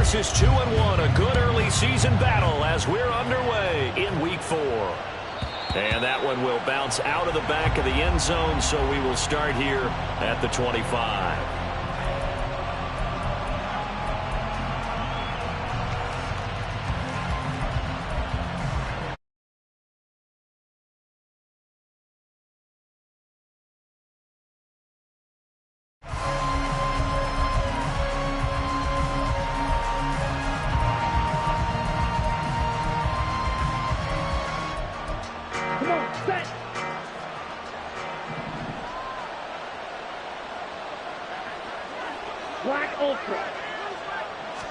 versus 2-1. A good early season battle as we're underway in Week 4. And that one will bounce out of the back of the end zone, so we will start here at the 25. Black Ultra.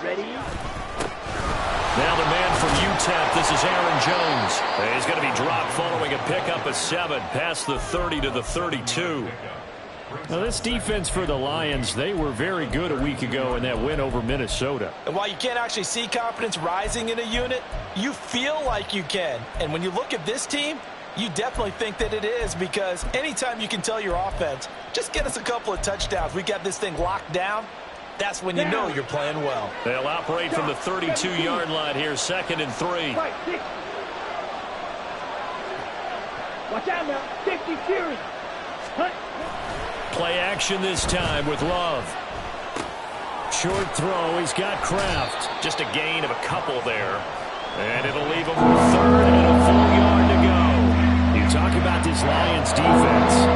Ready? Now the man from UTEP, this is Aaron Jones. He's going to be dropped following a pickup of 7 past the 30 to the 32. Now this defense for the Lions, they were very good a week ago in that win over Minnesota. And while you can't actually see confidence rising in a unit, you feel like you can. And when you look at this team, you definitely think that it is, because anytime you can tell your offense, just get us a couple of touchdowns, we got this thing locked down, that's when you know you're playing well. They'll operate from the 32-yard line here, 2nd and 3. Watch out now. 50 series. Hunt. Play action this time with Love. Short throw. He's got Kraft. Just a gain of a couple there. And it'll leave him with 3rd and a full yard to go. You talk about this Lions defense.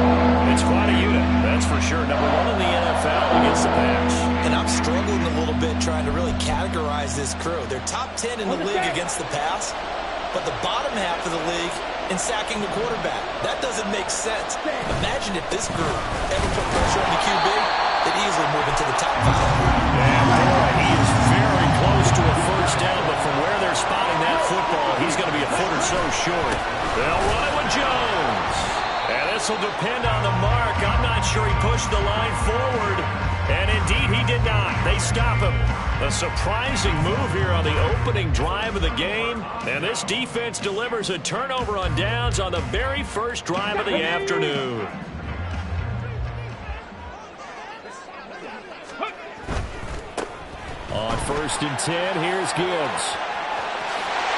It's quite a unit, that's for sure. Number 1 in the NFL against the pass. And I'm struggling a little bit trying to really categorize this crew. They're top 10 in the league against the pass, but the bottom half of the league in sacking the quarterback. That doesn't make sense. Imagine if this group ever put pressure on the QB, they'd easily move into the top 5. And boy, he is very close to a first down, but from where they're spotting that football, he's going to be a foot or so short. They'll run it with Jones. And this will depend on the mark. I'm not sure he pushed the line forward. And indeed, he did not. They stop him. A surprising move here on the opening drive of the game. And this defense delivers a turnover on downs on the very first drive of the afternoon. On 1st and 10, here's Gibbs.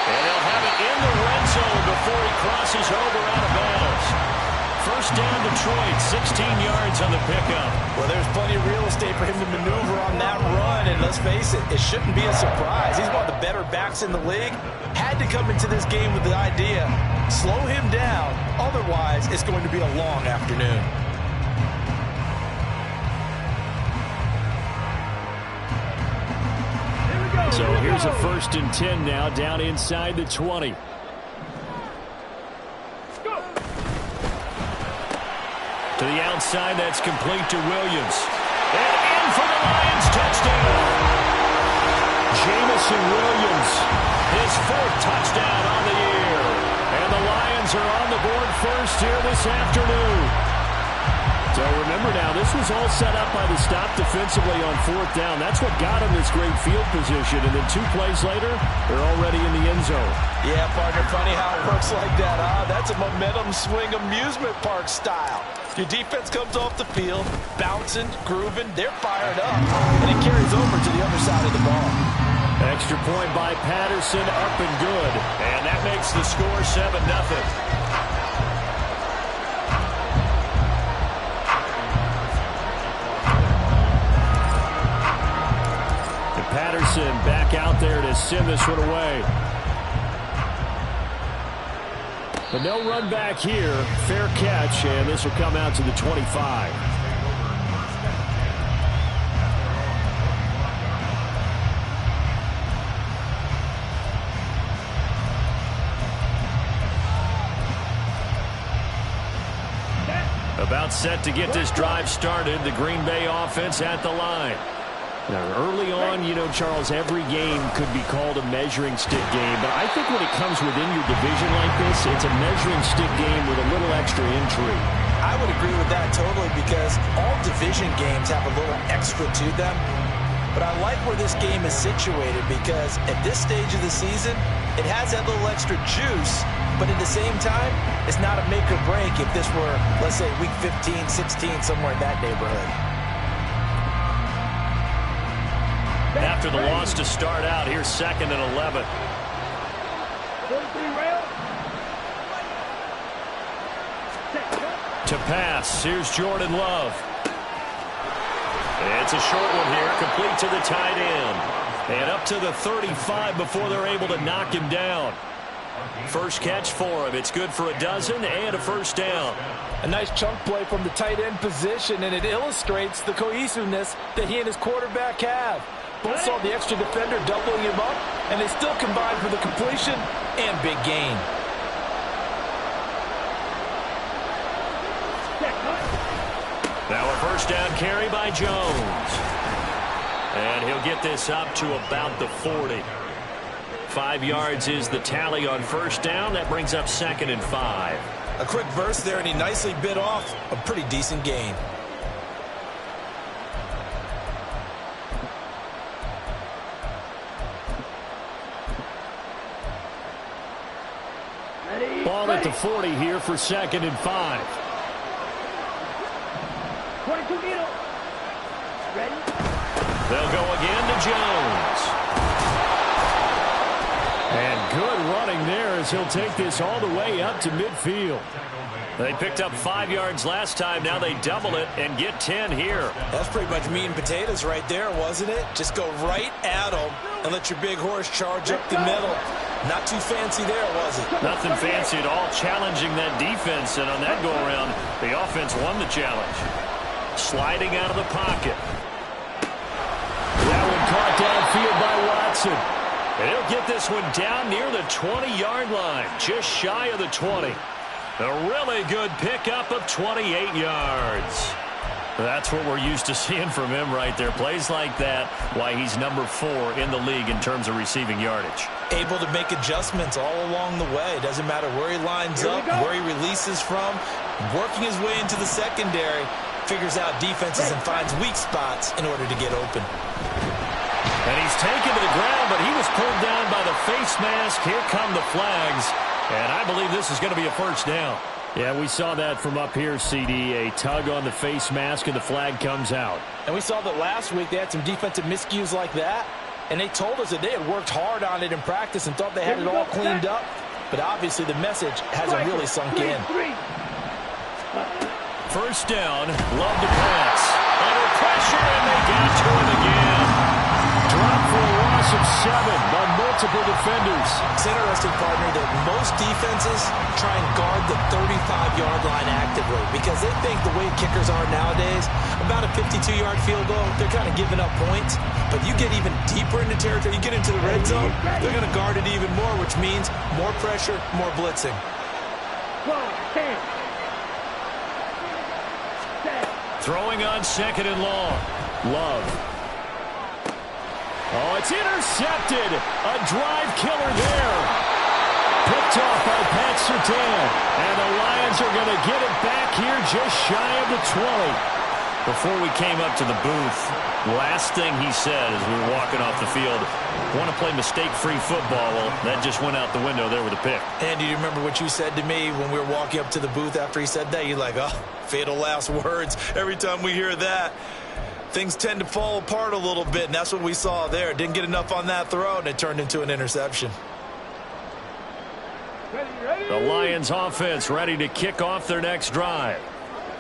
And they'll have it in the red zone before he crosses over out of bounds. First down, Detroit, 16 yards on the pickup. Well, there's plenty of real estate for him to maneuver on that run, and let's face it, it shouldn't be a surprise. He's one of the better backs in the league. Had to come into this game with the idea, slow him down, otherwise it's going to be a long afternoon. So here's a 1st and 10 now, down inside the 20. To the outside, that's complete to Williams. And in for the Lions, touchdown. Jameson Williams, his 4th touchdown on the year. And the Lions are on the board first here this afternoon. So remember now, this was all set up by the stop defensively on 4th down. That's what got him this great field position. And then 2 plays later, they're already in the end zone. Yeah, partner, funny how it works like that, huh? That's a momentum swing amusement park style. Your defense comes off the field, bouncing, grooving, they're fired up, and it carries over to the other side of the ball. Extra point by Patterson, up and good. And that makes the score 7-0. Patterson back out there to send this one away. But no run back here. Fair catch, and this will come out to the 25. About set to get this drive started. The Green Bay offense at the line. Now, early on, you know, Charles, every game could be called a measuring stick game. But I think when it comes within your division like this, it's a measuring stick game with a little extra intrigue. I would agree with that totally, because all division games have a little extra to them. But I like where this game is situated, because at this stage of the season, it has that little extra juice. But at the same time, it's not a make or break if this were, let's say, week 15, 16, somewhere in that neighborhood. after the loss to start out. Here's 2nd and 11. 43 rail. To pass, here's Jordan Love. It's a short one here, complete to the tight end. And up to the 35 before they're able to knock him down. First catch for him. It's good for a dozen and a first down. A nice chunk play from the tight end position, and it illustrates the cohesiveness that he and his quarterback have. Both saw the extra defender doubling him up, and they still combined for the completion and big gain. Now a first down carry by Jones. And he'll get this up to about the 40. 5 yards is the tally on first down. That brings up 2nd and 5. A quick burst there, and he nicely bit off a pretty decent gain. Ball at the 40 here for 2nd and 5. 22 middle. Ready? They'll go again to Jones. And good running there as he'll take this all the way up to midfield. They picked up 5 yards last time. Now they double it and get 10 here. That's pretty much meat and potatoes right there, wasn't it? Just go right at them and let your big horse charge up the middle. Not too fancy there, was it? Nothing fancy at all, challenging that defense. And on that go-around, the offense won the challenge. Sliding out of the pocket. That one caught downfield by Watson. And he'll get this one down near the 20-yard line, just shy of the 20. A really good pickup of 28 yards. That's what we're used to seeing from him right there. Plays like that, why he's number 4 in the league in terms of receiving yardage. Able to make adjustments all along the way. Doesn't matter where he lines up, where he releases from. Working his way into the secondary, figures out defenses and finds weak spots in order to get open. And he's taken to the ground, but he was pulled down by the face mask. Here come the flags. And I believe this is going to be a first down. Yeah, we saw that from up here, CD. A tug on the face mask, and the flag comes out. And we saw that last week they had some defensive miscues like that. And they told us that they had worked hard on it in practice and thought they had it all cleaned up. But obviously the message hasn't really sunk in. First down, Love to pass. Under pressure, and they got to him again. Drop for a loss of 7 by multiple defenders. It's interesting, partner, that most defenses try and guard the 35-yard line actively because they think the way kickers are nowadays, about a 52-yard field goal, they're kind of giving up points. But you get even deeper into territory, you get into the red zone, they're going to guard it even more, which means more pressure, more blitzing. 10. Throwing on 2nd and long. Love. Oh, it's intercepted. A drive killer there. Picked off by Pat Surtain. And the Lions are going to get it back here just shy of the 20. Before we came up to the booth, last thing he said as we were walking off the field, want to play mistake-free football. Well, that just went out the window there with a pick. And do you remember what you said to me when we were walking up to the booth after he said that? You're like, oh, fatal last words. Every time we hear that, things tend to fall apart a little bit, and that's what we saw there. Didn't get enough on that throw, and it turned into an interception. The Lions offense ready to kick off their next drive.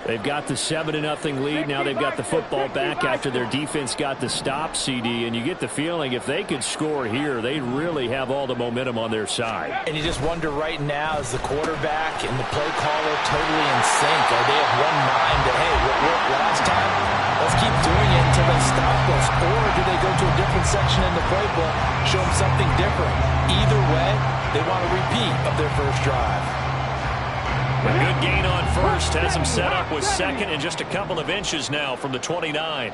They've got the 7-0 lead. Now they've got the football back after their defense got the stop, CD. And you get the feeling if they could score here, they'd really have all the momentum on their side. And you just wonder right now, is the quarterback and the play caller totally in sync? Are they of one mind that, hey, what worked last time? Let's keep doing it until they stop us. Or do they go to a different section in the playbook, show them something different? Either way, they want a repeat of their first drive. A good gain on first. Has him set up with 2nd and just a couple of inches now from the 29.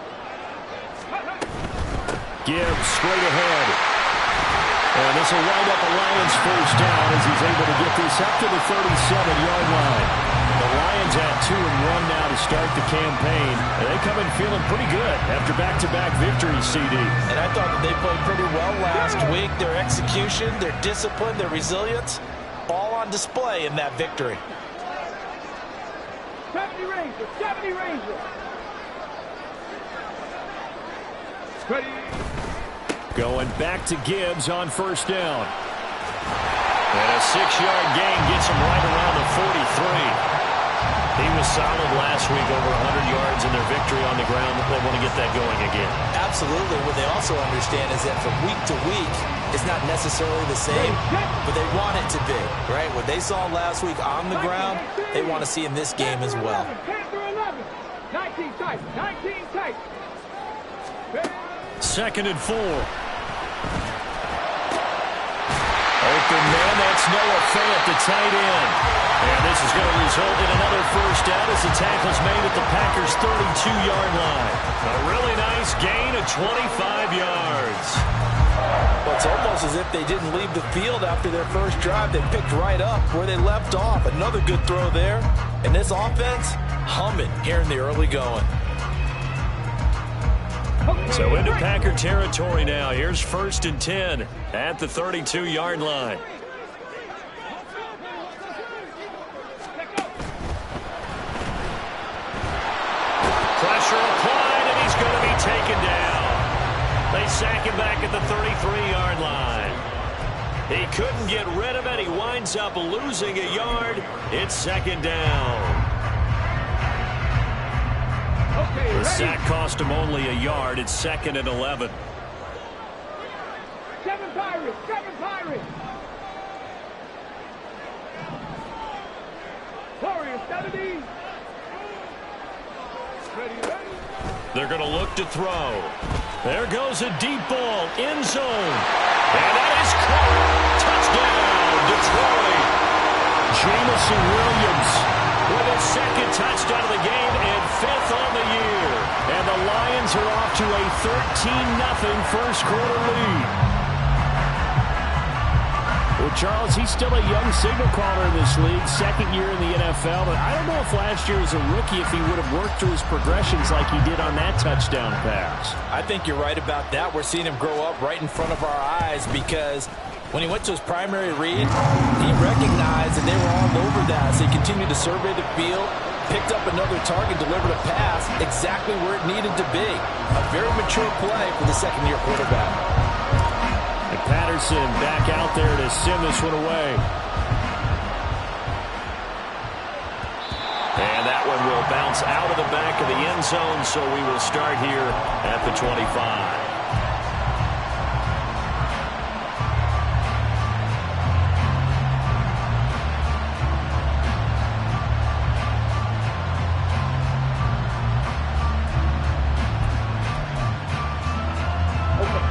Gibbs straight ahead. And this will wind up a Lions first down as he's able to get this up to the 37-yard line. The Lions at 2-1 now to start the campaign. And they come in feeling pretty good after back-to-back victories, CD. And I thought that they played pretty well last week. Their execution, their discipline, their resilience, all on display in that victory. 70 Ranger, 70 Ranger. Ready. Going back to Gibbs on first down. And a 6-yard gain gets him right around the 43. He was solid last week, over 100 yards in their victory on the ground. They want to get that going again. Absolutely. What they also understand is that from week to week, it's not necessarily the same, but they want it to be, right? What they saw last week on the ground, they want to see in this game as well. 19 tight, 19 tight. 2nd and 4. Open man, that's Noah Fant, the tight end. And this is going to result in another first down as the tackle's made at the Packers' 32-yard line. A really nice gain of 25 yards. Well, it's almost as if they didn't leave the field after their first drive. They picked right up where they left off. Another good throw there. And this offense, humming here in the early going. So into Packer territory now. Here's 1st and 10 at the 32-yard line. Pressure applied, and he's going to be taken down. They sack him back at the 33-yard line. He couldn't get rid of it. He winds up losing a yard. It's 2nd down. The sack cost him only a yard. It's 2nd and 11. 7 Pirates, 7 Pirates. Warriors, 70. Ready. They're going to look to throw. There goes a deep ball, end zone. And that is caught. Touchdown, Detroit. Jameson Williams with his 2nd touchdown of the game and 5th on the year. And the Lions are off to a 13-0 first quarter lead. Well, Charles, he's still a young signal caller in this league, 2nd year in the NFL. But I don't know if last year as a rookie, if he would have worked through his progressions like he did on that touchdown pass. I think you're right about that. We're seeing him grow up right in front of our eyes because when he went to his primary read, he recognized that they were all over that. So he continued to survey the field, picked up another target, delivered a pass exactly where it needed to be. A very mature play for the 2nd-year quarterback. And Patterson back out there to send this one away. And that one will bounce out of the back of the end zone, so we will start here at the 25.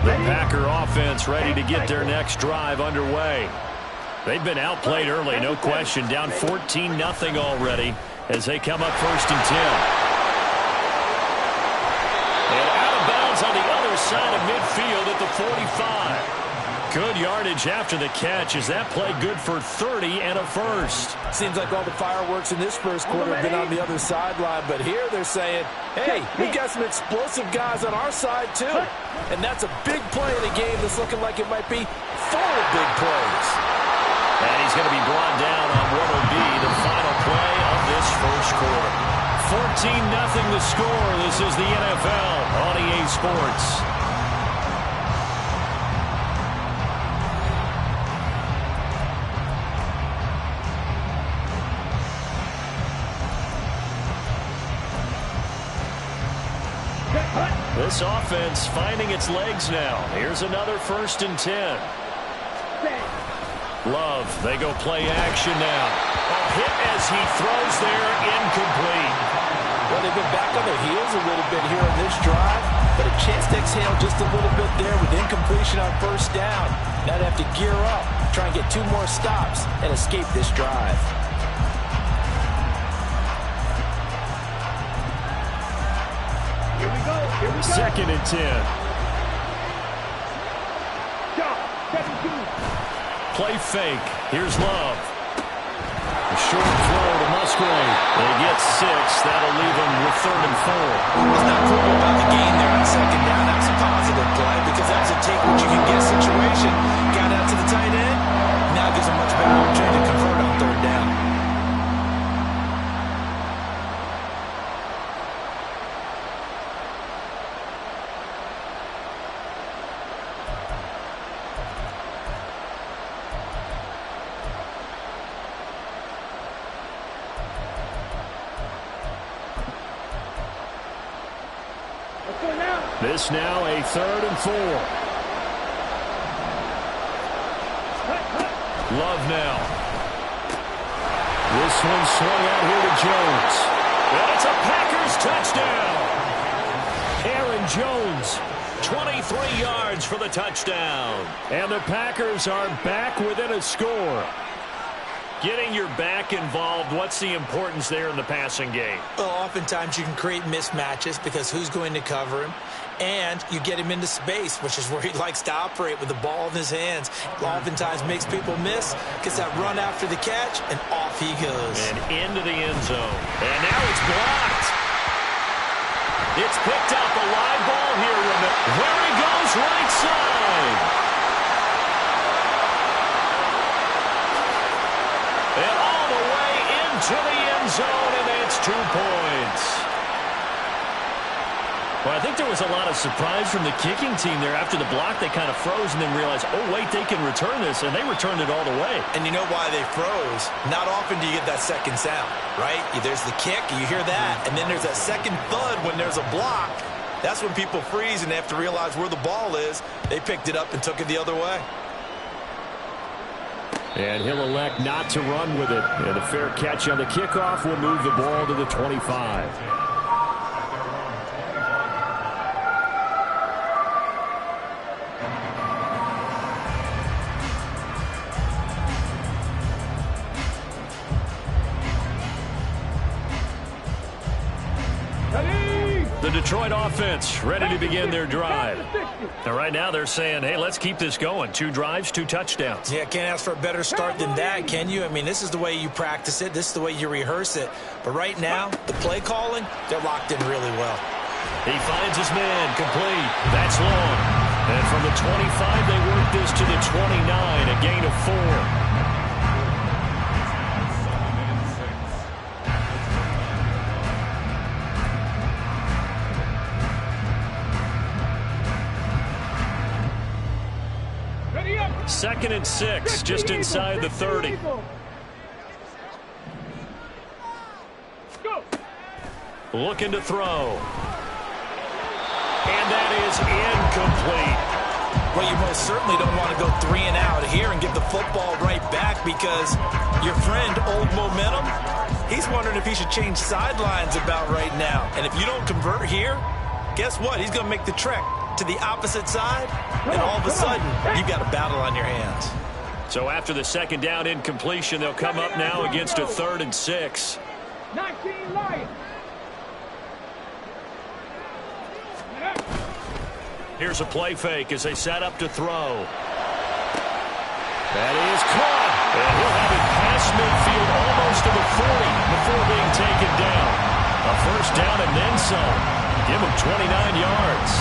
The Packer offense ready to get their next drive underway. They've been outplayed early, no question. Down 14-0 already as they come up 1st and 10. And out of bounds on the other side of midfield at the 45. Good yardage after the catch as that play good for 30 and a first. Seems like all the fireworks in this first quarter have been on the other sideline, but here they're saying, hey, we've got some explosive guys on our side too. And that's a big play in a game that's looking like it might be full of big plays. And he's going to be brought down on what will be the final play of this first quarter. 14-0 the score. This is the NFL on EA Sports. This offense finding its legs now. Here's another 1st and 10. Love, they go play action now. A hit as he throws there, incomplete. Well, they've been back on their heels a little bit here on this drive, but a chance to exhale just a little bit there with incompletion on 1st down. Now they have to gear up, try and get 2 more stops, and escape this drive. Here we go. 2nd and 10. Stop. 17. Play fake. Here's Love. A short throw to Musgrave. They get 6. That'll leave them with 3rd and 4. It's not critical about the gain there on 2nd down. That's a positive play because that's a take what you can get situation. Got out to the tight end. Now gives a much better opportunity to convert on 3rd down. This now a 3rd and 4. Love now. This one swung out here to Jones. And it's a Packers touchdown. Aaron Jones. 23 yards for the touchdown. And the Packers are back within a score. Getting your back involved, what's the importance there in the passing game? Well, oftentimes you can create mismatches because who's going to cover him? And you get him into space, which is where he likes to operate with the ball in his hands. Oftentimes makes people miss, gets that run after the catch, and off he goes. And into the end zone. And now it's blocked. It's picked up a live ball here. There he goes, right side. And all the way into the end zone, and it's 2 points. Well, I think there was a lot of surprise from the kicking team there. After the block, they kind of froze and then realized, oh, wait, they can return this, and they returned it all the way. And you know why they froze? Not often do you get that second sound, right? There's the kick, you hear that, and then there's that second thud when there's a block. That's when people freeze and they have to realize where the ball is. They picked it up and took it the other way. And he'll elect not to run with it. And a fair catch on the kickoff will move the ball to the 25. The Detroit offense ready to begin their drive. And right now they're saying, hey, let's keep this going. 2 drives, 2 touchdowns. Yeah, can't ask for a better start than that, can you? I mean, this is the way you practice it. This is the way you rehearse it. But right now, the play calling, they're locked in really well. He finds his man, complete. That's long. And from the 25, they work this to the 29, a gain of 4. Second and 6, just inside the 30. Looking to throw. And that is incomplete. Well, you most certainly don't want to go 3 and out here and give the football right back because your friend, Old Momentum, he's wondering if he should change sidelines about right now. And if you don't convert here, guess what? He's going to make the trek to the opposite side, and all of a sudden, you've got a battle on your hands. So after the second down incompletion, they'll come up now against a 3rd and 6. 19 Lions. Here's a play fake as they set up to throw. That is caught. And he'll have it past midfield almost to the 40 before being taken down. A first down and then some. Give him 29 yards.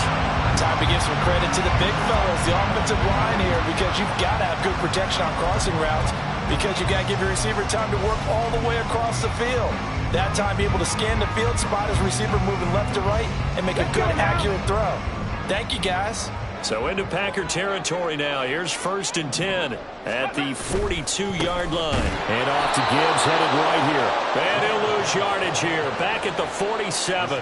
Time to give some credit to the big fellas, the offensive line here, because you've got to have good protection on crossing routes because you've got to give your receiver time to work all the way across the field. That time, be able to scan the field, spot his receiver moving left to right, and make a good, accurate throw. Thank you, guys. So into Packer territory now. Here's 1st and 10 at the 42-yard line. And off to Gibbs, headed right here. And he'll lose yardage here, back at the 47.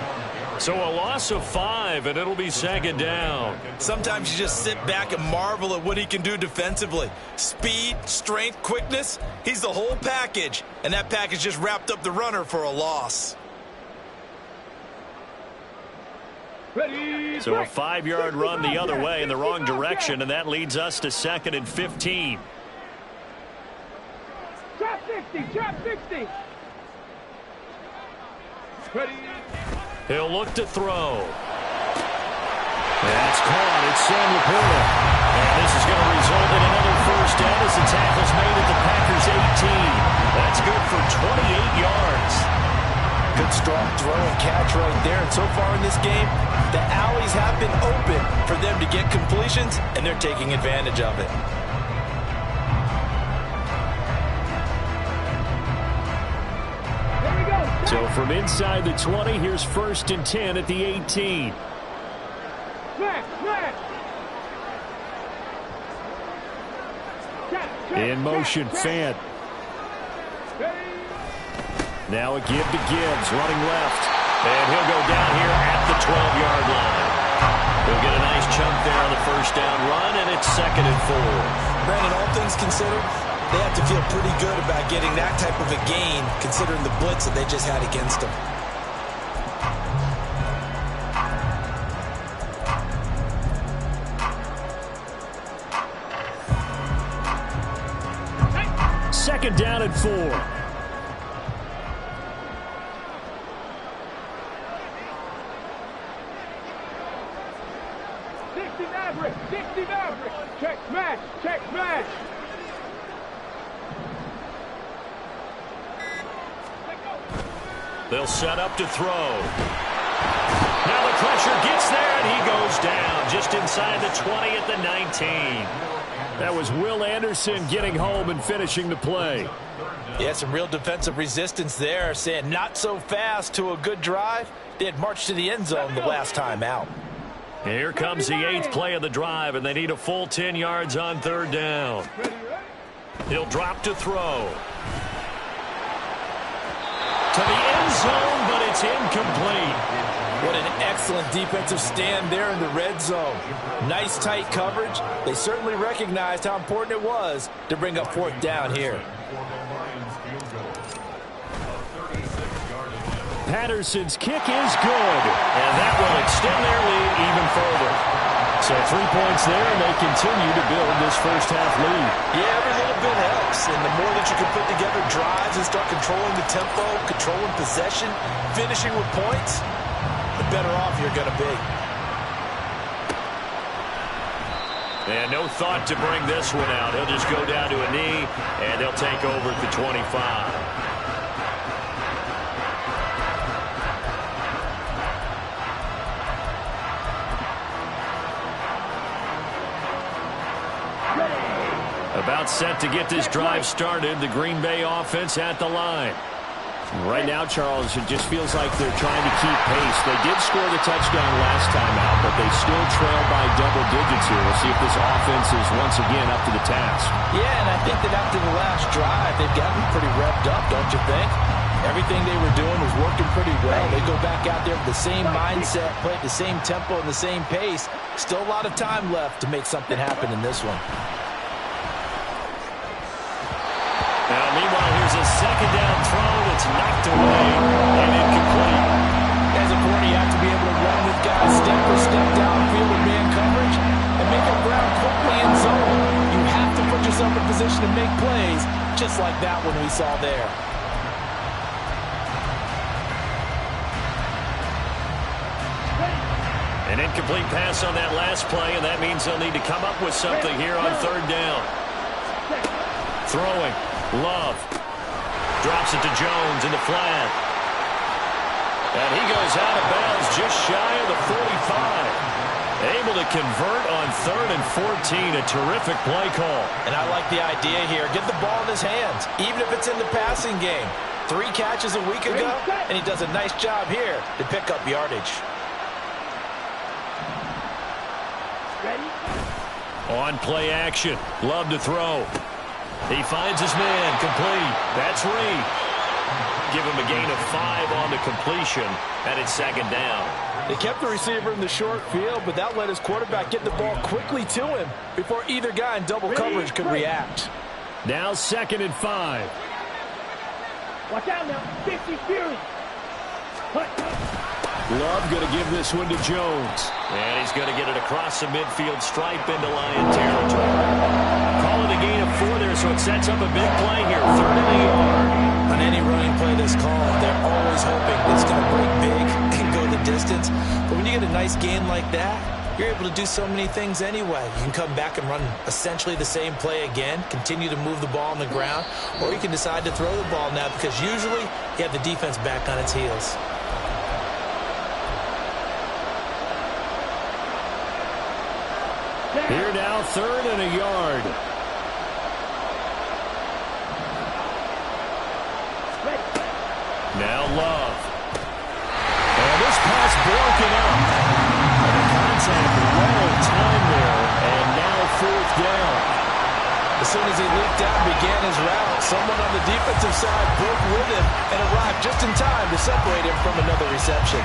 So a loss of 5, and it'll be second down. Sometimes you just sit back and marvel at what he can do defensively. Speed, strength, quickness, he's the whole package. And that package just wrapped up the runner for a loss. So a 5-yard run the other way in the wrong direction, and that leads us to 2nd and 15. Trap 60, trap 60. Ready. He'll look to throw. That's caught. It's Sam Laporta. And this is going to result in another first down as the tackle's made at the Packers' 18. That's good for 28 yards. Good strong throw and catch right there. And so far in this game, the alleys have been open for them to get completions, and they're taking advantage of it. So from inside the 20, here's 1st and 10 at the 18. In motion, Fant. Now a give to Gibbs, running left. And he'll go down here at the 12-yard line. He'll get a nice chunk there on the first down run, and it's 2nd and 4. Brandon, all things considered, they have to feel pretty good about getting that type of a gain, considering the blitz that they just had against them. Second down and 4. Check smash! Check smash! They'll set up to throw. Now the pressure gets there, and he goes down just inside the 20 at the 19. That was Will Anderson getting home and finishing the play. Yeah, some real defensive resistance there, saying not so fast to a good drive. They had marched to the end zone the last time out. Here comes the 8th play of the drive, and they need a full 10 yards on 3rd down. He'll drop to throw. To the end zone, but it's incomplete. What an excellent defensive stand there in the red zone. Nice tight coverage. They certainly recognized how important it was to bring up 4th down here. Patterson's kick is good. And that will extend their lead even further. So 3 points there, and they continue to build this first half lead. Yeah, every little bit helps. And the more that you can put together drives and start controlling the tempo, controlling possession, finishing with points, the better off you're going to be. And no thought to bring this one out. He'll just go down to a knee, and they'll take over at the 25. About set to get this drive started. The Green Bay offense at the line. Right now, Charles, it just feels like they're trying to keep pace. They did score the touchdown last time out, but they still trail by double digits here. We'll see if this offense is once again up to the task. Yeah, and I think that after the last drive, they've gotten pretty revved up, don't you think? Everything they were doing was working pretty well. They go back out there with the same mindset, play at the same tempo and the same pace. Still a lot of time left to make something happen in this one. Now, meanwhile, here's a 2nd down throw that's knocked away and incomplete. As a corner, you have to be able to run with guys step for step downfield in man coverage and make up ground quickly in zone. You have to put yourself in position to make plays, just like that one we saw there. An incomplete pass on that last play, and that means they'll need to come up with something here on 3rd down. Throwing. Love drops it to Jones in the flat. And he goes out of bounds just shy of the 45. Able to convert on 3rd and 14. A terrific play call. And I like the idea here. Get the ball in his hands, even if it's in the passing game. 3 catches a week ago, and he does a nice job here to pick up yardage. On play action. Love to throw. He finds his man, complete. That's Reed. Give him a gain of 5 on the completion, and it's 2nd down. They kept the receiver in the short field, but that let his quarterback get the ball quickly to him before either guy in double coverage could react. Now 2nd and 5. Watch out now. 50 Fury. Love going to give this one to Jones. And he's going to get it across the midfield stripe into Lion territory. Call it a gain of 4 there, so it sets up a big play here. 3rd and a yard. On any running play that's called, they're always hoping it's going to break big and go the distance. But when you get a nice gain like that, you're able to do so many things anyway. You can come back and run essentially the same play again, continue to move the ball on the ground, or you can decide to throw the ball now because usually you have the defense back on its heels. Here now, 3rd and a yard. Now Love. And this pass broken up. And the contact well timed there. And now 4th down. As soon as he leaped out and began his route, someone on the defensive side broke with him and arrived just in time to separate him from another reception.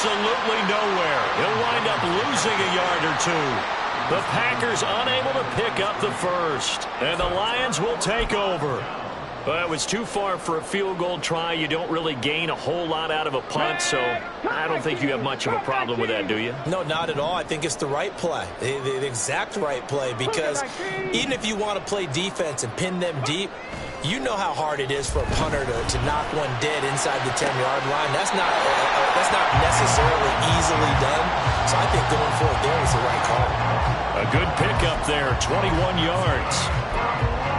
absolutely nowhere. He'll wind up losing a yard or two. The Packers unable to pick up the first, and the Lions will take over. Well, it was too far for a field goal try. You don't really gain a whole lot out of a punt, so I don't think you have much of a problem with that, do you? No, not at all. I think it's the right play, the exact right play, because even if you want to play defense and pin them deep, you know how hard it is for a punter to knock one dead inside the 10-yard line. That's not necessarily easily done, so I think going for it there is the right call. A good pickup there, 21 yards.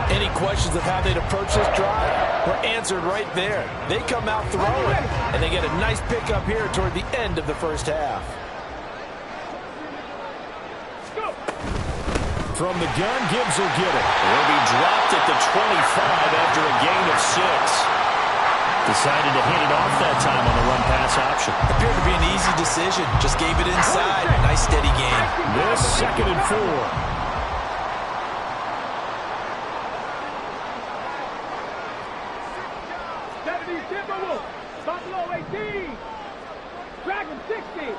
Any questions of how they'd approach this drive were answered right there. They come out throwing, and they get a nice pickup here toward the end of the first half. From the gun, Gibbs will get it. Will be dropped at the 25 after a gain of 6. Decided to hand it off that time on the run-pass option. Appeared to be an easy decision. Just gave it inside. Nice steady gain. This 2nd and 4. Buffalo 18. Dragon 60.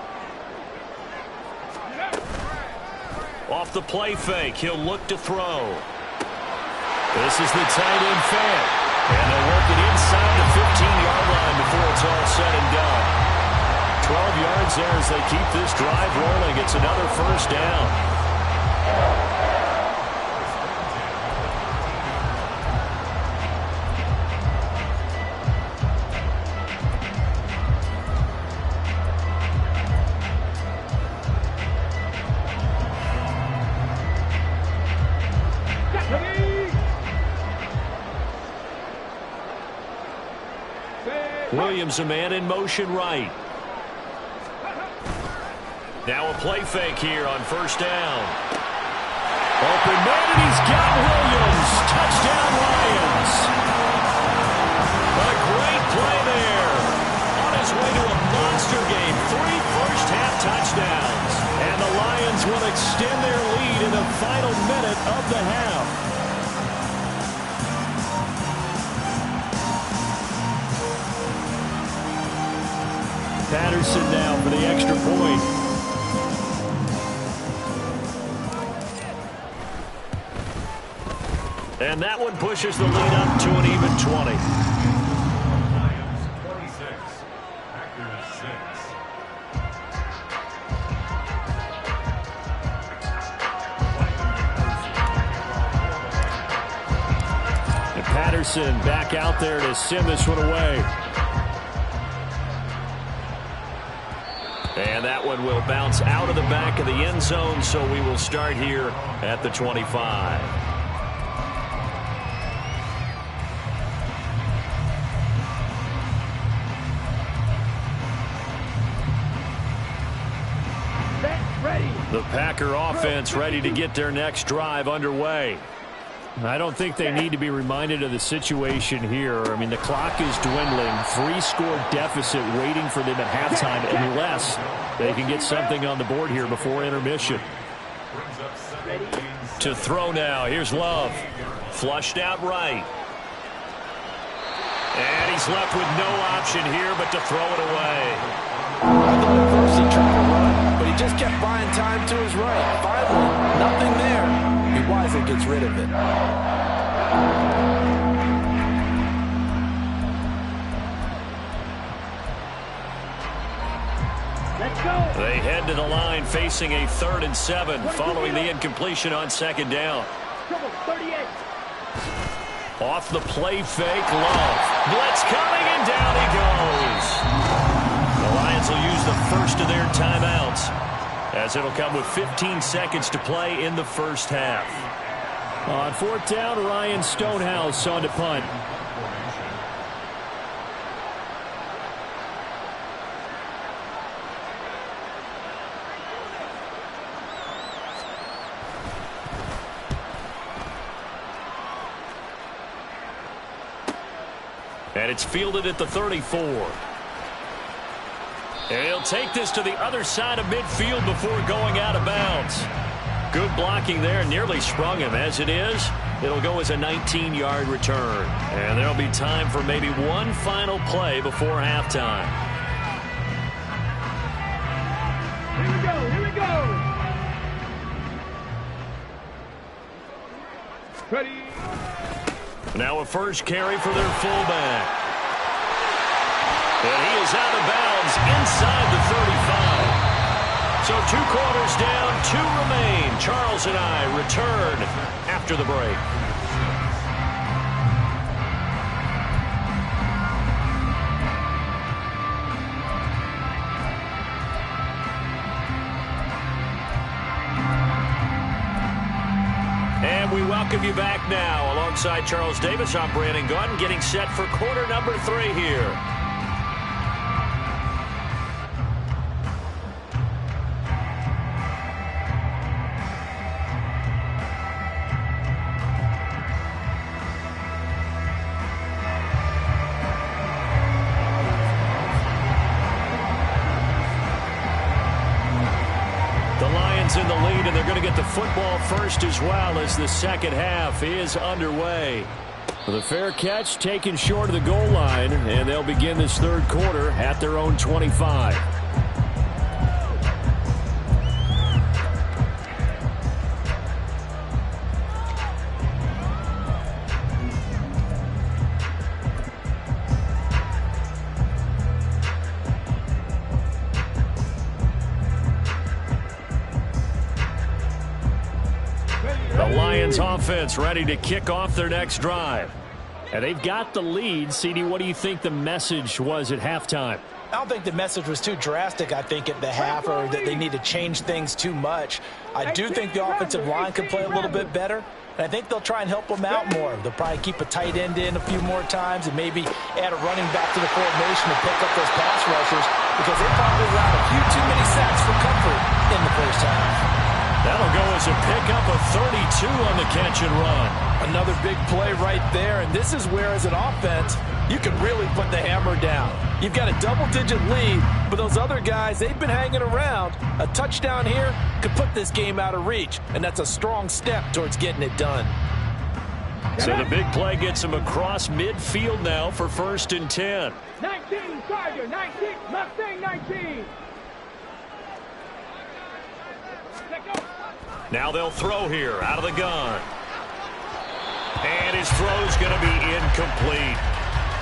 Off the play fake, he'll look to throw. This is the tight end fake. And they'll work it inside the 15-yard line before it's all said and done. 12 yards there as they keep this drive rolling. It's another first down. Williams, a man in motion right. Now a play fake here on first down. Open man, and he's got Williams. Touchdown, Lions. A great play there. On his way to a monster game. 3 first-half touchdowns. And the Lions will extend their lead in the final minute of the half. Patterson now for the extra point. And that one pushes the lead up to an even 20. Lions 26, Packers 6. And Patterson back out there to send this one away. And that one will bounce out of the back of the end zone, so we will start here at the 25. The Packer offense ready to get their next drive underway. I don't think they need to be reminded of the situation here. I mean, the clock is dwindling. 3-score deficit waiting for them at halftime unless they can get something on the board here before intermission. To throw now. Here's Love. Flushed out right. And he's left with no option here but to throw it away. I thought at first he tried to run, but he just kept buying time to his right. Finally, nothing there. He wisely gets rid of it. Let's go. They head to the line facing a 3rd and 7 following the incompletion on 2nd down. 38. Off the play fake, Love. Blitz coming, and down he goes. The Lions will use the first of their timeouts, as it'll come with 15 seconds to play in the first half. On 4th down, Ryan Stonehouse on to punt. And it's fielded at the 34. And he'll take this to the other side of midfield before going out of bounds. Good blocking there, nearly sprung him. As it is, it'll go as a 19-yard return. And there'll be time for maybe one final play before halftime. Ready. Now a first carry for their fullback. And he is out of bounds inside the 35. So 2 quarters down, 2 remain. Charles and I return after the break. And we welcome you back now. Alongside Charles Davis, I'm Brandon Gaudin, getting set for quarter number 3 here. In the lead, and they're going to get the football first as well as the second half is underway. The fair catch taken short of the goal line, and they'll begin this third quarter at their own 25. Offense ready to kick off their next drive. And they've got the lead. CD, what do you think the message was at halftime? I don't think the message was too drastic, I think, at the half, or that they need to change things too much. I do think the offensive line could play a little bit better, and I think they'll try and help them out more. They'll probably keep a tight end in a few more times and maybe add a running back to the formation to pick up those pass rushers, because they probably allowed a few too many sacks for comfort in the first half. That'll go as a pickup of 32 on the catch and run. Another big play right there, and this is where, as an offense, you can really put the hammer down. You've got a double-digit lead, but those other guys, they've been hanging around. A touchdown here could put this game out of reach, and that's a strong step towards getting it done. So the big play gets them across midfield now for 1st and 10. 19, Charger, 19, Mustang 19. Now they'll throw here out of the gun. And his throw's going to be incomplete.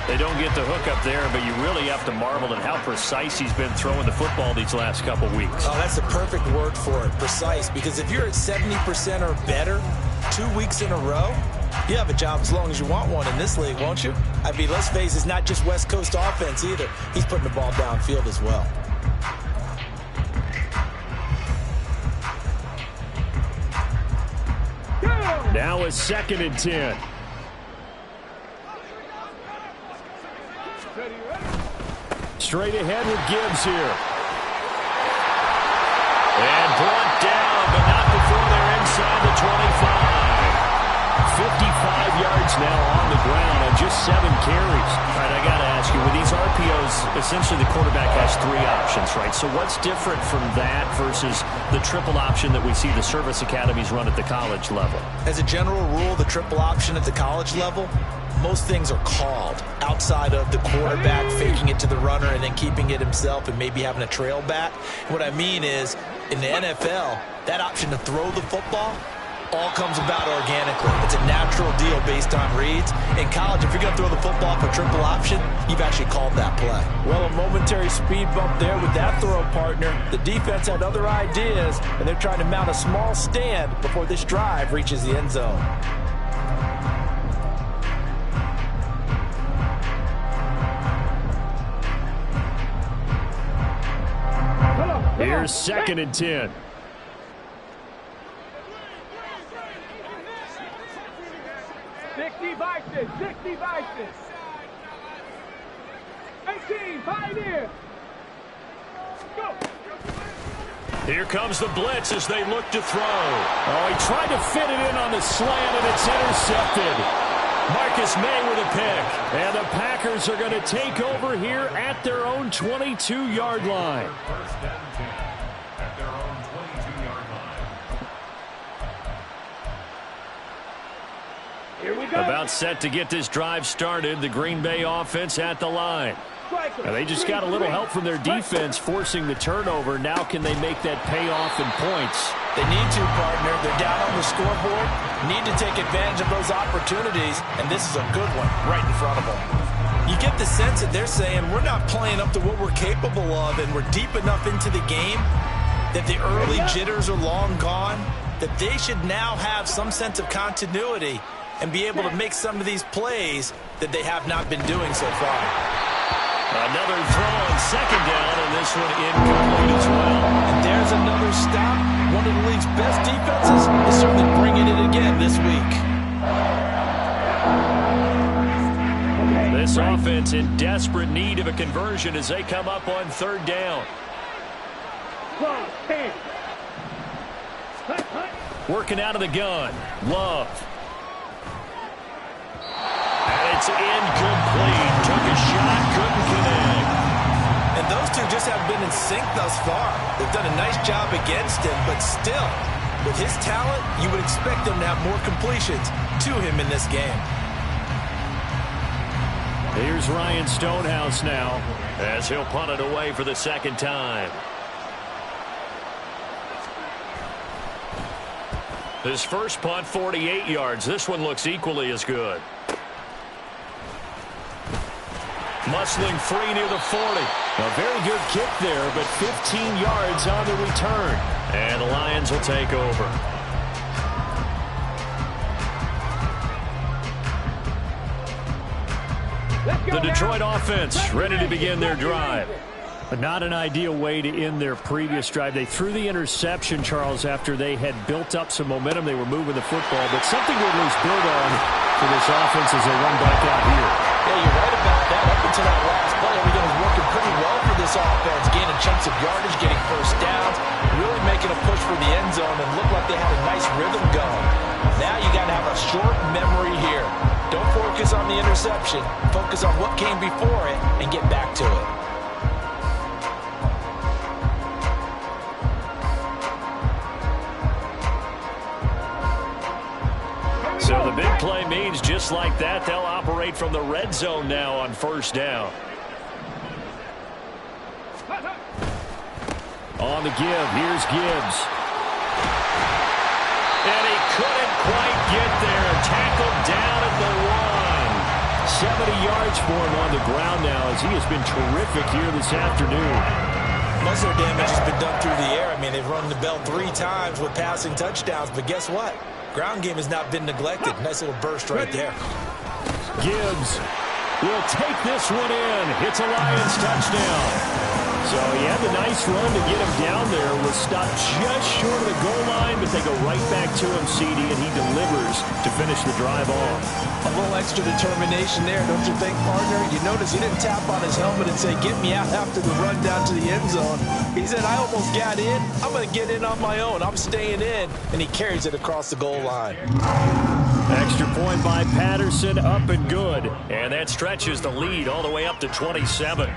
They don't get the hook up there, but you really have to marvel at how precise he's been throwing the football these last couple weeks. Oh, that's the perfect word for it, precise, because if you're at 70% or better 2 weeks in a row, you have a job as long as you want one in this league, won't you? I mean, let's face it, it's not just West Coast offense either. He's putting the ball downfield as well. Now a 2nd and 10. Straight ahead with Gibbs here. And brought down, but not before they're inside the 25. 55 yards now on the ground on just 7 carries. All right, I got to ask you, with these RPOs, essentially the quarterback has 3 options, right? So what's different from that versus the triple option that we see the service academies run at the college level? As a general rule, the triple option at the college level, most things are called outside of the quarterback faking it to the runner and then keeping it himself and maybe having a trail back. What I mean is, in the NFL, that option to throw the football all comes about organically. It's a natural deal based on reads. In college, if you're going to throw the football for triple option, you've actually called that play. Well, a momentary speed bump there with that throw partner. The defense had other ideas, and they're trying to mount a small stand before this drive reaches the end zone. Here's 2nd and 10. Vices, 60 Vices. 18, Pioneer. Go. Here comes the blitz as they look to throw. Oh, he tried to fit it in on the slant, and it's intercepted. Marcus May with a pick. And the Packers are going to take over here at their own 22-yard line. 1st and 10 at their own 22-yard line. Here we go. About set to get this drive started. The Green Bay offense at the line. Now they just got a little help from their defense forcing the turnover. Now can they make that pay off in points? They need to, partner. They're down on the scoreboard. Need to take advantage of those opportunities, and this is a good one right in front of them. You get the sense that they're saying we're not playing up to what we're capable of, and we're deep enough into the game that the early jitters are long gone, that they should now have some sense of continuity and be able to make some of these plays that they have not been doing so far. Another throw on second down, and this one incomplete as well. And there's another stop. One of the league's best defenses is certainly bringing it again this week. This offense in desperate need of a conversion as they come up on third down. Working out of the gun. Love. And it's incomplete. Took a shot, couldn't connect. And those two just have been in sync thus far. They've done a nice job against him, but still, with his talent, you would expect them to have more completions to him in this game. Here's Ryan Stonehouse now as he'll punt it away for the second time. His first punt, 48 yards. This one looks equally as good. Muscling free near the 40. A very good kick there, but 15 yards on the return. And the Lions will take over. The Detroit offense ready to begin their drive. But not an ideal way to end their previous drive. They threw the interception, Charles, after they had built up some momentum. They were moving the football, but something to at least build on for this offense as they run back out here. Yeah, you're right about that. Up until that last play, everything was working pretty well for this offense. Gaining chunks of yardage, getting first downs, really making a push for the end zone, and looked like they had a nice rhythm going. Now you got to have a short memory here. Don't focus on the interception. Focus on what came before it and get back to it. So the big play means just like that, they'll operate from the red zone now on first down. On the give, here's Gibbs. And he couldn't quite get there. Tackled down at the 1. 70 yards for him on the ground now as he has been terrific here this afternoon. Most of their damage has been done through the air. I mean, they've rung the bell 3 times with passing touchdowns, but guess what? Ground game has not been neglected. Nice little burst right there. Gibbs will take this one in. It's a Lions touchdown. So he had the nice run to get him down there. Was stopped just short of the goal line, but they go right back to him, CD, and he delivers to finish the drive off. A little extra determination there, don't you think, partner? You notice he didn't tap on his helmet and say, get me out after the run down to the end zone. He said, I almost got in. I'm going to get in on my own. I'm staying in. And he carries it across the goal line. Extra point by Patterson, up and good. And that stretches the lead all the way up to 27.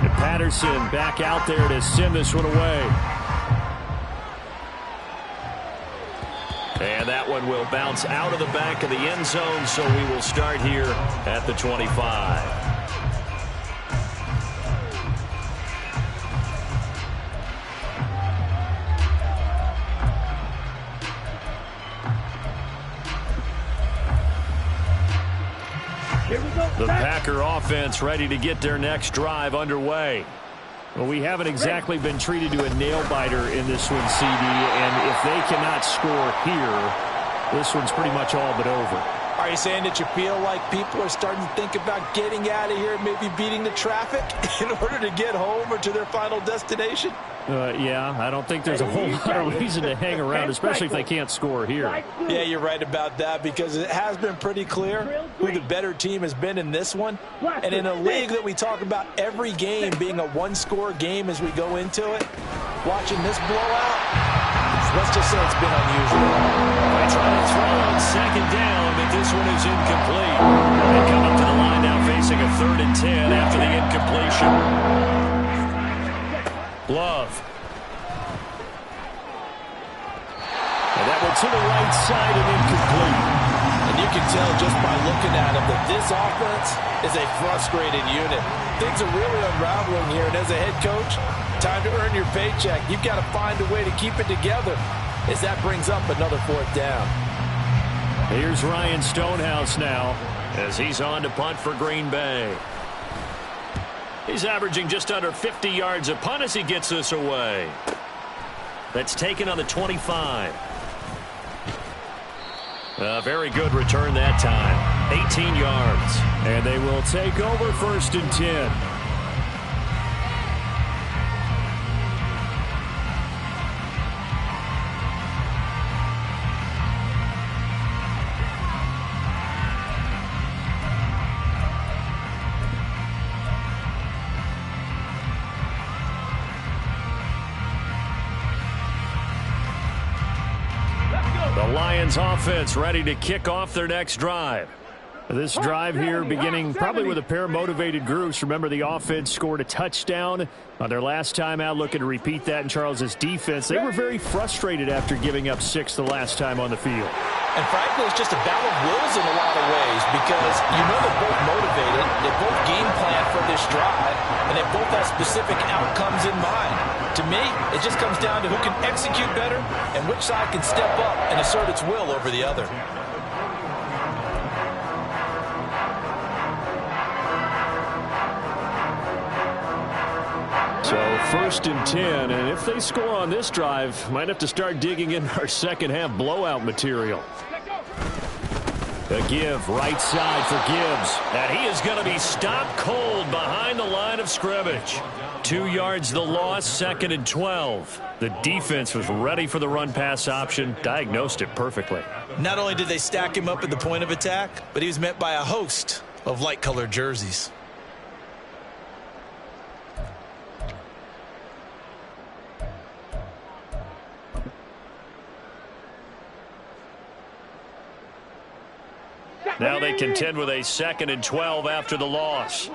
And Patterson back out there to send this one away. And that one will bounce out of the back of the end zone, so we will start here at the 25. The Packer offense ready to get their next drive underway. Well, we haven't exactly been treated to a nail-biter in this one, CD, and if they cannot score here, this one's pretty much all but over. Are you saying that you feel like people are starting to think about getting out of here, maybe beating the traffic in order to get home or to their final destination? Yeah, I don't think there's a whole lot of reason to hang around, especially if they can't score here. Yeah, you're right about that because it has been pretty clear who the better team has been in this one. And in a league that we talk about every game being a one-score game as we go into it, watching this blowout, let's just say it's been unusual. They try to throw on second down, but this one is incomplete. They come up to the line now facing a 3rd and 10 after the incompletion. Love. That one to the right side and incomplete. And you can tell just by looking at him that this offense is a frustrated unit. Things are really unraveling here, and as a head coach, time to earn your paycheck. You've got to find a way to keep it together as that brings up another 4th down. Here's Ryan Stonehouse now as he's on to punt for Green Bay. He's averaging just under 50 yards a punt as he gets this away. That's taken on the 25. A very good return that time. 18 yards. And they will take over 1st and 10. Lions offense ready to kick off their next drive. This drive here beginning probably with a pair of motivated groups. Remember, the offense scored a touchdown on their last time out, looking to repeat that in Charles's defense. They were very frustrated after giving up 6 the last time on the field. And frankly, it's just a battle of wills in a lot of ways because you know they're both motivated, they both game plan for this drive, and they both have specific outcomes in mind. To me, it just comes down to who can execute better and which side can step up and assert its will over the other. So 1st and 10, and if they score on this drive, might have to start digging in our second half blowout material. A give right side for Gibbs, and he is going to be stopped cold behind the line of scrimmage. 2 yards the loss, 2nd and 12. The defense was ready for the run-pass option, diagnosed it perfectly. Not only did they stack him up at the point of attack, but he was met by a host of light-colored jerseys. Now they contend with a 2nd and 12 after the loss.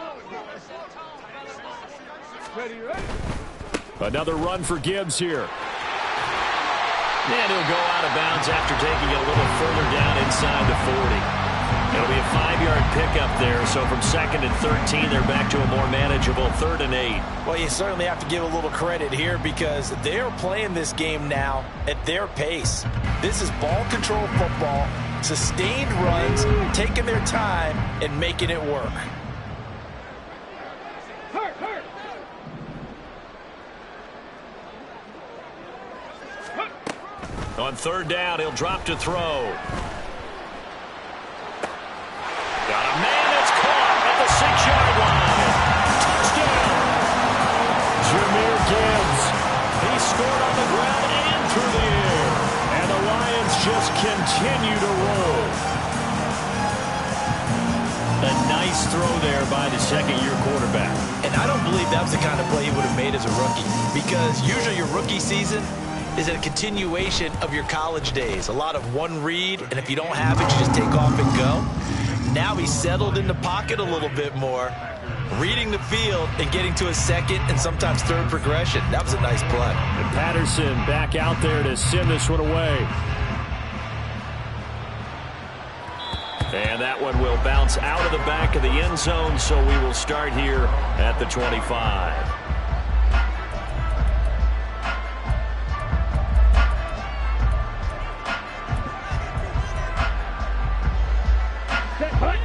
Another run for Gibbs here. And he'll go out of bounds after taking it a little further down inside the 40. It'll be a 5-yard pickup there, so from 2nd and 13, they're back to a more manageable 3rd and 8. Well, you certainly have to give a little credit here because they're playing this game now at their pace. This is ball control football, sustained runs, taking their time and making it work. On 3rd down, he'll drop to throw. Got a man that's caught at the 6-yard line. Touchdown! Jahmyr Gibbs. He scored on the ground and through the air. And the Lions just continue to roll. A nice throw there by the 2nd-year quarterback. And I don't believe that was the kind of play he would have made as a rookie because usually your rookie season is a continuation of your college days. A lot of one read, and if you don't have it, you just take off and go. Now he's settled in the pocket a little bit more, reading the field and getting to a 2nd and sometimes 3rd progression. That was a nice play. And Patterson back out there to send this one away. And that one will bounce out of the back of the end zone, so we will start here at the 25.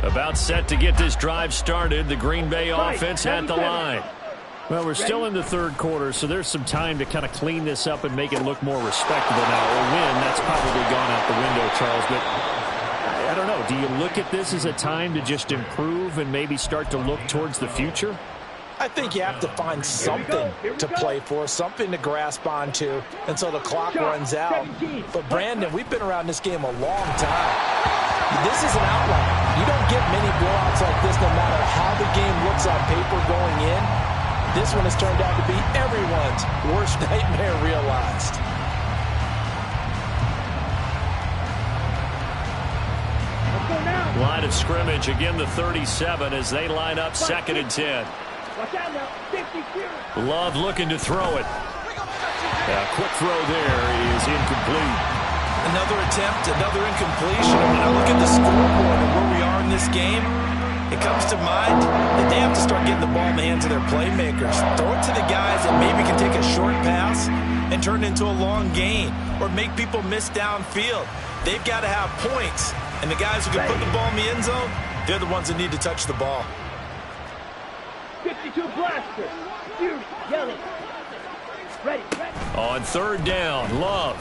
About set to get this drive started. The Green Bay offense at the line. Well, we're still in the 3rd quarter, so there's some time to kind of clean this up and make it look more respectable now. A win, that's probably gone out the window, Charles. But I don't know. Do you look at this as a time to just improve and maybe start to look towards the future? I think you have to find something to play for, something to grasp onto until the clock runs out. But, Brandon, we've been around this game a long time. This is an outlier. You don't get many blowouts like this no matter how the game looks on paper going in. This one has turned out to be everyone's worst nightmare realized. Line of scrimmage, again the 37 as they line up 2nd and 10. Love looking to throw it. A quick throw there is incomplete. And another attempt, another incompletion. And when I look at the scoreboard and where we are in this game, it comes to mind that they have to start getting the ball in the hands of their playmakers. Throw it to the guys that maybe can take a short pass and turn it into a long gain or make people miss downfield. They've got to have points. And the guys who can put the ball in the end zone, they're the ones that need to touch the ball. 52 blaster. Fury, yelling. Ready. On third down, Love.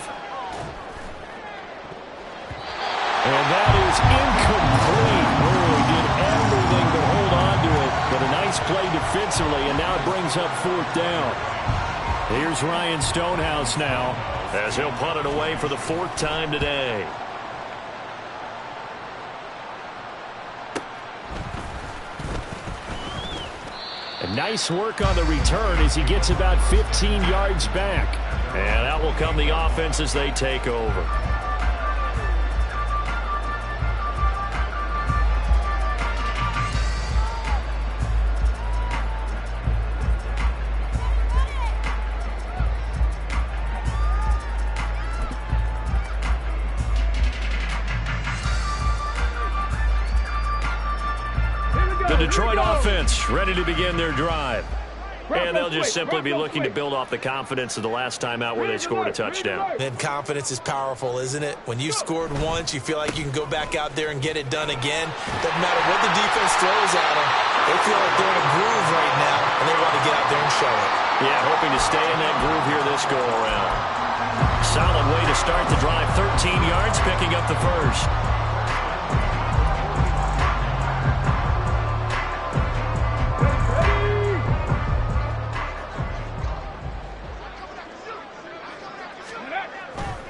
And that is incomplete. Really did everything but hold on to it. But a nice play defensively, and now it brings up fourth down. Here's Ryan Stonehouse now, as he'll punt it away for the fourth time today. And nice work on the return as he gets about 15 yards back. And out will come the offense as they take over. The Detroit offense ready to begin their drive. And they'll just simply be looking to build off the confidence of the last time out where they scored a touchdown. And confidence is powerful, isn't it? When you scored once, you feel like you can go back out there and get it done again. Doesn't matter what the defense throws at them. They feel like they're in a groove right now, and they want to get out there and show it. Yeah, hoping to stay in that groove here this go-around. Solid way to start the drive. 13 yards, picking up the first.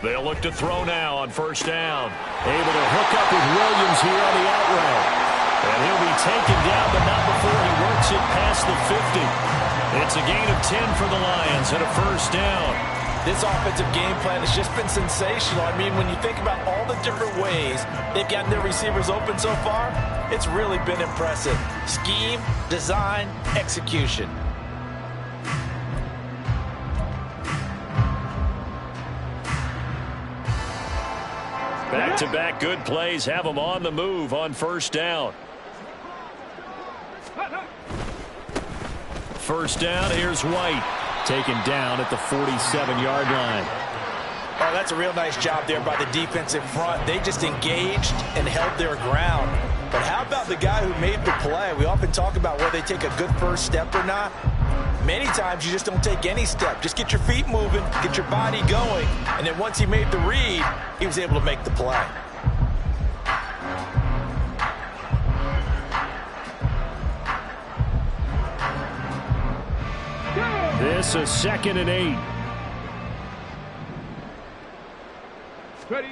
They'll look to throw now on first down. Able to hook up with Williams here on the out route. And he'll be taken down, but not before he works it past the 50. It's a gain of 10 for the Lions and a first down. This offensive game plan has just been sensational. I mean, when you think about all the different ways they've gotten their receivers open so far, it's really been impressive. Scheme, design, execution. Back-to-back good plays have them on the move on first down. First down, here's White. Taken down at the 47-yard line. Oh, that's a real nice job there by the defensive front. They just engaged and held their ground. But how about the guy who made the play? We often talk about whether they take a good first step or not. Many times you just don't take any step. Just get your feet moving, get your body going, and then once he made the read, he was able to make the play. This is 2nd and 8. Ready.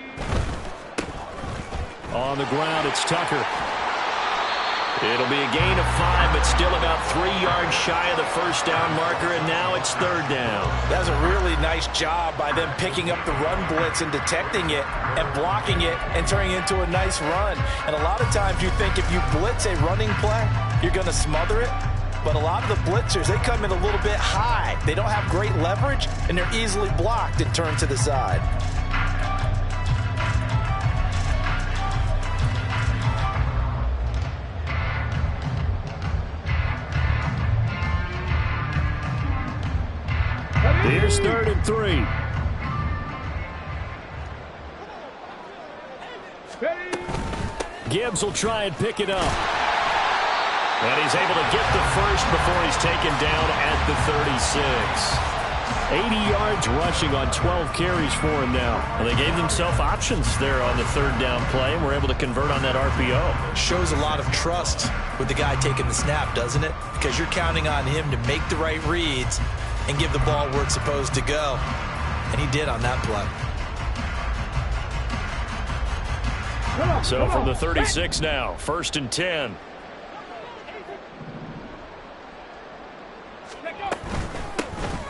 On the ground, it's Tucker. It'll be a gain of 5, but still about 3 yards shy of the first down marker, and now it's third down. That was a really nice job by them picking up the run blitz and detecting it and blocking it and turning it into a nice run. And a lot of times you think if you blitz a running play, you're going to smother it. But a lot of the blitzers, they come in a little bit high. They don't have great leverage, and they're easily blocked and turned to the side. Here's 3rd and 3. Gibbs will try and pick it up. And he's able to get the first before he's taken down at the 36. 80 yards rushing on 12 carries for him now. Well, they gave themselves options there on the third down play, and were able to convert on that RPO. Shows a lot of trust with the guy taking the snap, doesn't it? Because you're counting on him to make the right reads and give the ball where it's supposed to go. And he did on that play. So from the 36 now, 1st and 10.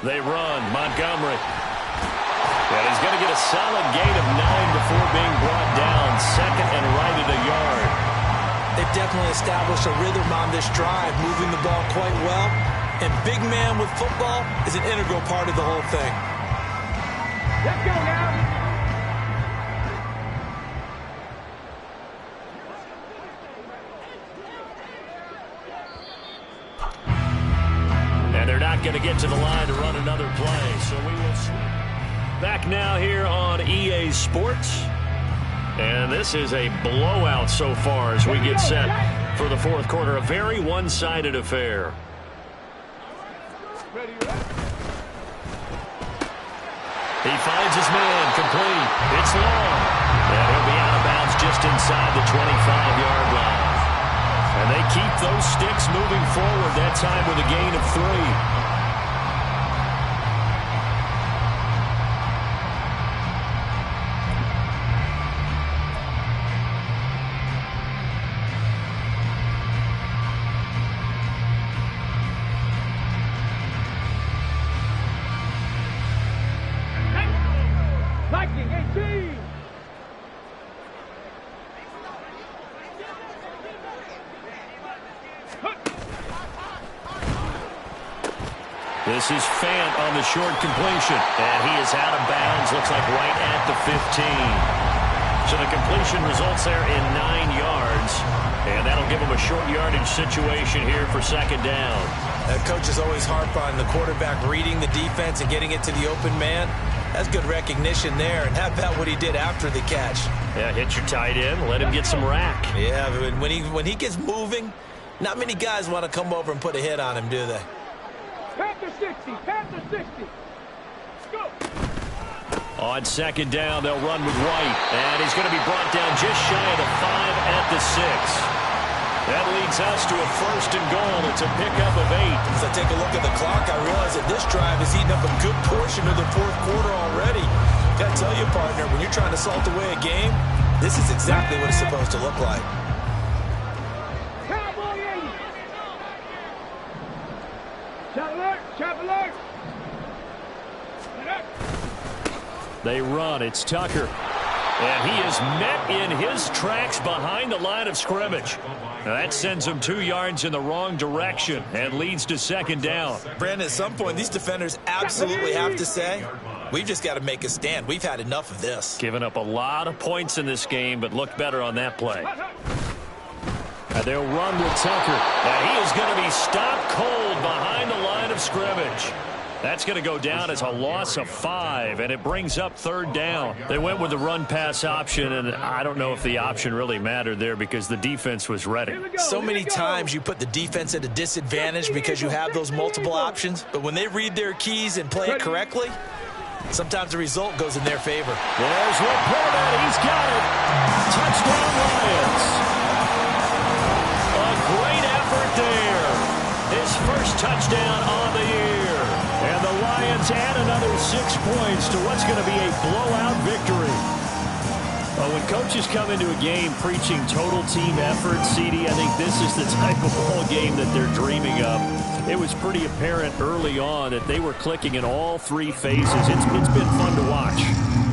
They run. Montgomery. And he's going to get a solid gain of 9 before being brought down. 2nd and right at a yard. They've definitely established a rhythm on this drive, moving the ball quite well. And big man with football is an integral part of the whole thing. Let's go now. not going to get to the line to run another play. So we will see. Back now here on EA Sports. And this is a blowout so far as we get set for the fourth quarter. A very one-sided affair. He finds his man, complete. It's long. And he'll be out of bounds just inside the 25-yard line. And they keep those sticks moving forward, that time with a gain of 3. This is Fant on the short completion. And he is out of bounds, looks like right at the 15. So the completion results there in 9 yards. And that'll give him a short yardage situation here for second down. Coaches always harp on the quarterback reading the defense and getting it to the open man. That's good recognition there. And how about what he did after the catch? Yeah, hit your tight end, let him get some rack. Yeah, when he gets moving, not many guys want to come over and put a hit on him, do they? Panther 60, Panther 60. Go. On second down, they'll run with White. And he's going to be brought down just shy of the 5 at the 6. That leads us to a first and goal. It's a pickup of 8. As I take a look at the clock, I realize that this drive has eaten up a good portion of the fourth quarter already. Got to tell you, partner, when you're trying to salt away a game, this is exactly what it's supposed to look like. They run. It's Tucker. And he is met in his tracks behind the line of scrimmage. Now that sends him 2 yards in the wrong direction and leads to second down. Brandon, at some point, these defenders absolutely have to say, we've just got to make a stand. We've had enough of this. Given up a lot of points in this game, but looked better on that play. And they'll run with Tucker. And he is going to be stopped cold behind the line of scrimmage. That's going to go down as a loss of 5, and it brings up third down. They went with the run-pass option, and I don't know if the option really mattered there because the defense was ready. So many times you put the defense at a disadvantage because you have those multiple options, but when they read their keys and play it correctly, sometimes the result goes in their favor. There's Laporta. He's got it. Touchdown, Lions. A great effort there. His first touchdown on the year. And the Lions add another 6 points to what's going to be a blowout victory. When coaches come into a game preaching total team effort, CD, I think this is the type of ball game that they're dreaming of. It was pretty apparent early on that they were clicking in all 3 phases. It's been fun to watch.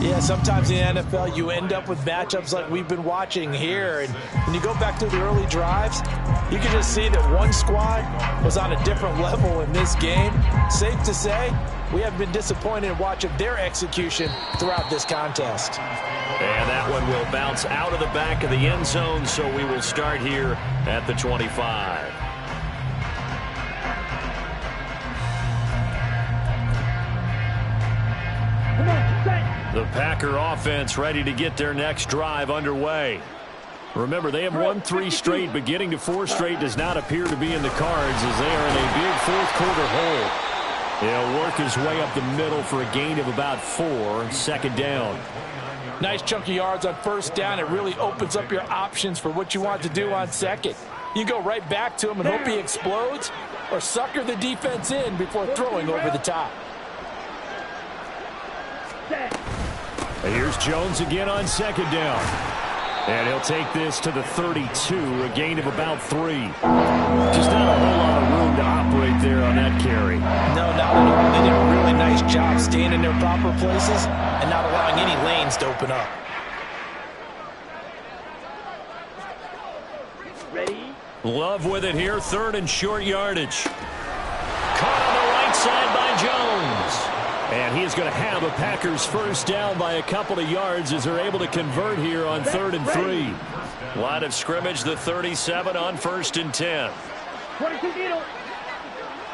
Yeah, sometimes in the NFL you end up with matchups like we've been watching here. And when you go back to the early drives, you can just see that one squad was on a different level in this game. Safe to say, we have been disappointed in watching their execution throughout this contest. And that one will bounce out of the back of the end zone, so we will start here at the 25. The Packer offense ready to get their next drive underway. Remember, they have won 3 straight, but getting to 4 straight does not appear to be in the cards as they are in a big fourth quarter hole. He'll work his way up the middle for a gain of about 4, second down. Nice chunky yards on first down. It really opens up your options for what you want to do on second. You go right back to him and hope he explodes, or sucker the defense in before throwing over the top. And here's Jones again on second down. And he'll take this to the 32, a gain of about 3. Just not a whole lot of room to operate there on that carry. No, not at all. They did a really nice job staying in their proper places and not allowing any lanes to open up. Ready? Love with it here, third and short yardage. Caught on the right side by Jones. And he is going to have a Packers first down by a couple of yards as they're able to convert here on 3rd and 3. Line of scrimmage, the 37 on 1st and 10. 22 kilo.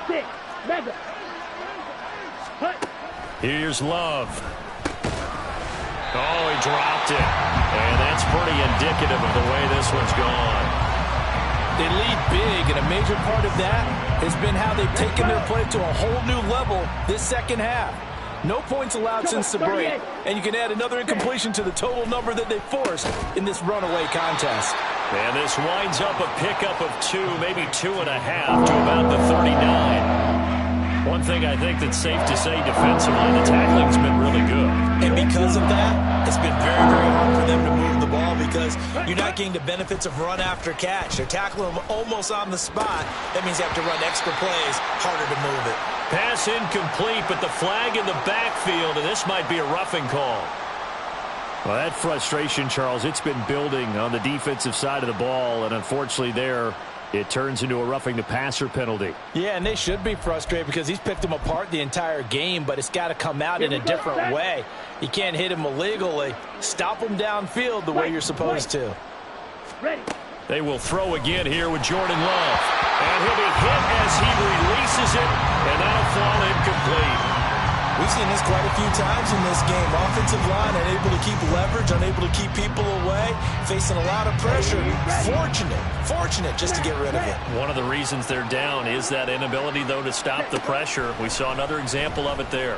6. Mega. Here's Love. Oh, he dropped it. And that's pretty indicative of the way this one's gone. They lead big, and a major part of that has been how they've taken their play to a whole new level this second half. No points allowed since the break, and you can add another incompletion to the total number that they forced in this runaway contest. And this winds up a pickup of 2, maybe 2.5 to about the 39. One thing I think that's safe to say defensively, the tackling's been really good. And because of that, it's been very, very hard for them to move the ball because you're not getting the benefits of run after catch. They're tackling them almost on the spot. That means you have to run extra plays, harder to move it. Pass incomplete, but the flag in the backfield, and this might be a roughing call. Well, that frustration, Charles, it's been building on the defensive side of the ball, and unfortunately there, it turns into a roughing the passer penalty. Yeah, and they should be frustrated because he's picked them apart the entire game, but it's got to come out in a different way. You can't hit him illegally. Stop him downfield the way you're supposed to. They will throw again here with Jordan Love. And he'll be hit as he releases it, and that'll fall incomplete. We've seen this quite a few times in this game. Offensive line unable to keep leverage, unable to keep people away, facing a lot of pressure. Fortunate just to get rid of it. One of the reasons they're down is that inability, though, to stop the pressure. We saw another example of it there.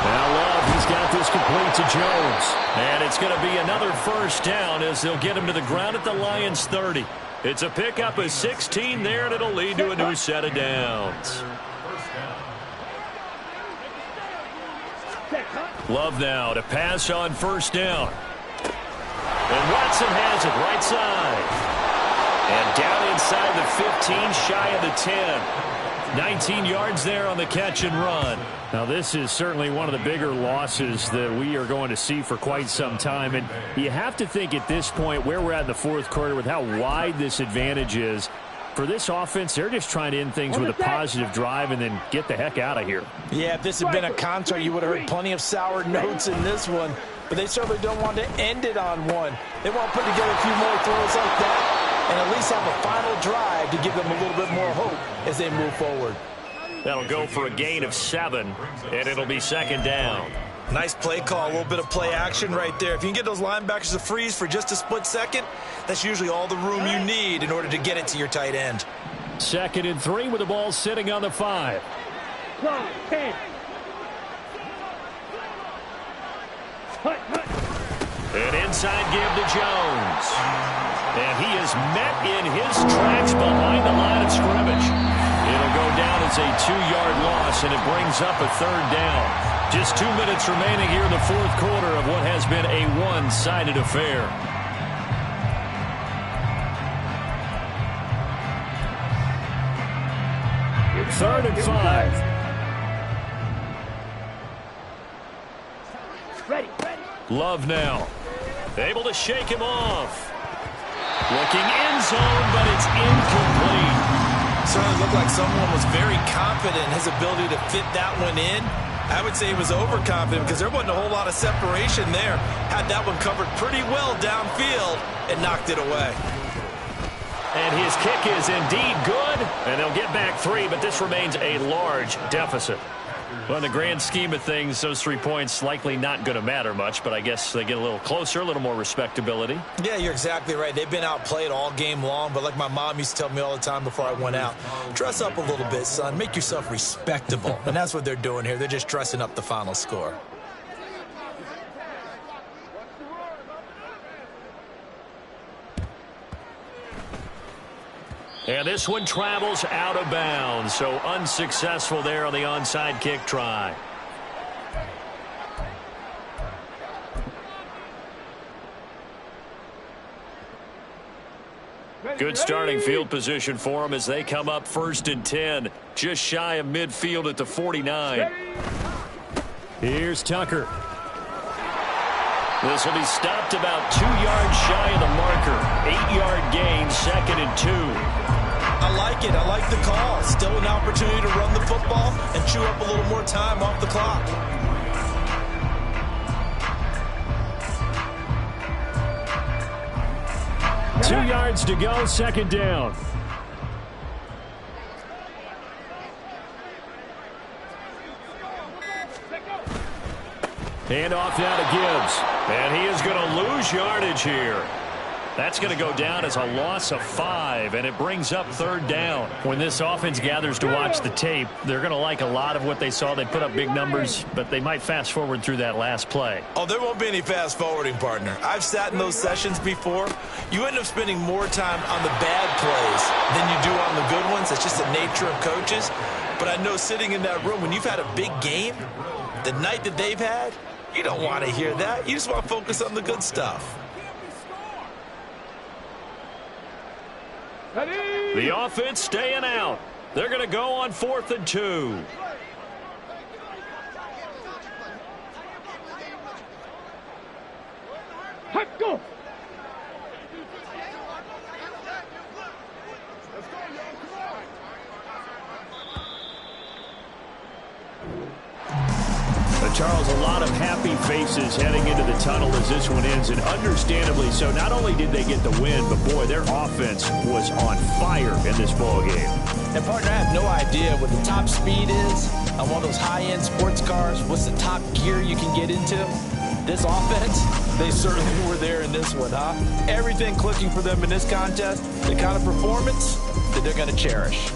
Now Love, he's got this complete to Jones. And it's going to be another first down as they'll get him to the ground at the Lions' 30. It's a pickup of 16 there, and it'll lead to a new set of downs. Love now to pass on first down. And Watson has it right side. And down inside the 15, shy of the 10. 19 yards there on the catch and run. Now this is certainly one of the bigger losses that we are going to see for quite some time. And you have to think at this point where we're at in the fourth quarter with how wide this advantage is. For this offense, they're just trying to end things with a positive drive and then get the heck out of here. Yeah, if this had been a concert, you would have heard plenty of sour notes in this one. But they certainly don't want to end it on one. They want to put together a few more throws like that and at least have a final drive to give them a little bit more hope as they move forward. That'll go for a gain of 7, and it'll be second down. Nice play call, a little bit of play action right there. If you can get those linebackers to freeze for just a split second, that's usually all the room you need in order to get it to your tight end. 2nd and 3 with the ball sitting on the 5. 10. An inside give to Jones. And he is met in his tracks behind the line of scrimmage. It'll go down as a 2-yard loss, and it brings up a 3rd down. Just 2 minutes remaining here in the fourth quarter of what has been a one-sided affair. Third and 5. Ready. Love now. Able to shake him off. Looking end zone, but it's incomplete. Certainly looked like someone was very confident in his ability to fit that one in. I would say he was overconfident because there wasn't a whole lot of separation there. Had that one covered pretty well downfield and knocked it away. And his kick is indeed good, and they'll get back 3, but this remains a large deficit. Well, in the grand scheme of things, those 3 points likely not going to matter much, but I guess they get a little closer, a little more respectability. Yeah, you're exactly right. They've been outplayed all game long, but like my mom used to tell me all the time before I went out, dress up a little bit, son. Make yourself respectable. And that's what they're doing here. They're just dressing up the final score. And this one travels out of bounds, so unsuccessful there on the onside kick try. Good starting field position for them as they come up 1st and 10, just shy of midfield at the 49. Here's Tucker. This will be stopped about 2 yards shy of the marker. 8-yard gain, 2nd and 2. I like it. I like the call. Still an opportunity to run the football and chew up a little more time off the clock. Two yards to go, 2nd down. And off now to Gibbs. And he is going to lose yardage here. That's going to go down as a loss of 5, and it brings up 3rd down. When this offense gathers to watch the tape, they're going to like a lot of what they saw. They put up big numbers, but they might fast forward through that last play. Oh, there won't be any fast forwarding, partner. I've sat in those sessions before. You end up spending more time on the bad plays than you do on the good ones. It's just the nature of coaches. But I know sitting in that room, when you've had a big game, the night that they've had, you don't want to hear that. You just want to focus on the good stuff. The offense staying out. They're going to go on 4th and 2. Let's go. Charles, a lot of happy faces heading into the tunnel as this one ends, and understandably so. Not only did they get the win, but, boy, their offense was on fire in this ballgame. And, partner, I have no idea what the top speed is on one of those high-end sports cars. What's the top gear you can get into? This offense, they certainly were there in this one, huh? Everything clicking for them in this contest, the kind of performance that they're going to cherish.